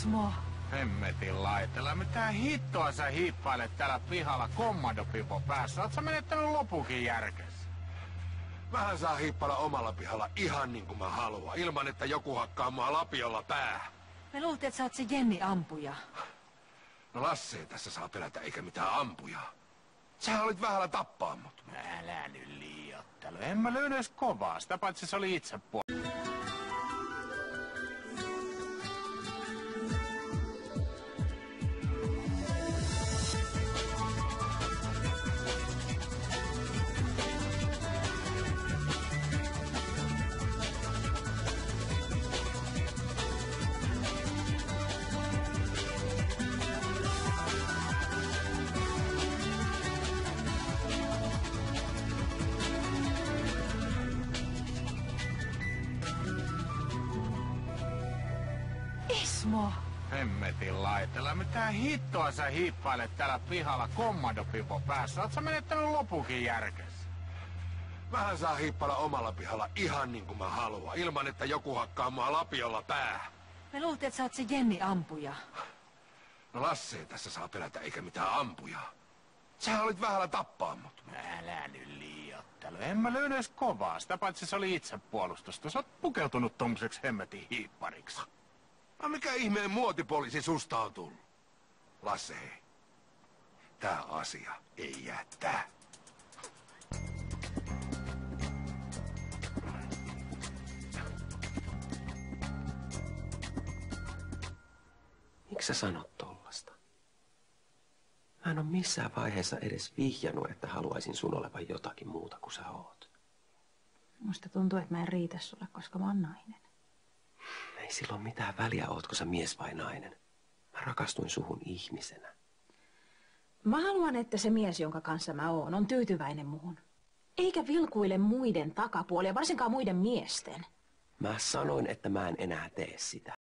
Ismo! Hemmetin laitella. Mitä hittoa sä hiippailet täällä pihalla kommandopipo päässä? Oot sä menettänyt lopukin järkes? Vähän saa hiippailla omalla pihalla ihan niin kuin mä haluan, ilman että joku hakkaa mua lapiolla päähän. Me luultiin, että sä oot se Jenni ampuja. No Lasse ei tässä saa pelätä eikä mitään ampujaa. Sähän olit vähällä tappaa mut. Älä nyt liiottelu. En mä lyönyt edes kovaa. Sitä paitsi se oli itse Ismo! hemmetin laitella. Mitä hittoa sä hiippailet täällä pihalla kommandopipo päässä? Oot sä menettänyt lopukin järkes? Vähän saa hiippailla omalla pihalla ihan niin kuin mä haluan, ilman että joku hakkaa mua lapiolla päähän. Me luultiin, että sä oot se Jenni ampuja. No Lasse ei tässä saa pelätä eikä mitään ampujaa. Sähän olit vähällä tappaa mut. Älä nyt liiottelu. En mä lyönyt edes kovaa. Sitä paitsi se oli itsepuolustusta. Sä oot pukeutunut tommoseksi hemmetin hiippariksi. No mikä ihmeen muotipoliisi susta on tullut? Lasse hei. Tää asia ei jää tähän. Miksi sä sanot tollasta? Mä en oo missään vaiheessa edes vihjannut, että haluaisin sun olevan jotakin muuta kuin sä oot. Musta tuntuu, että mä en riitä sulle, koska mä oon nainen. Ei sillä ole mitään väliä, ootko sä mies vai nainen. Mä rakastuin suhun ihmisenä. Mä haluan, että se mies, jonka kanssa mä oon, on tyytyväinen muhun. Eikä vilkuile muiden takapuolia, varsinkaan muiden miesten. Mä sanoin, että mä en enää tee sitä.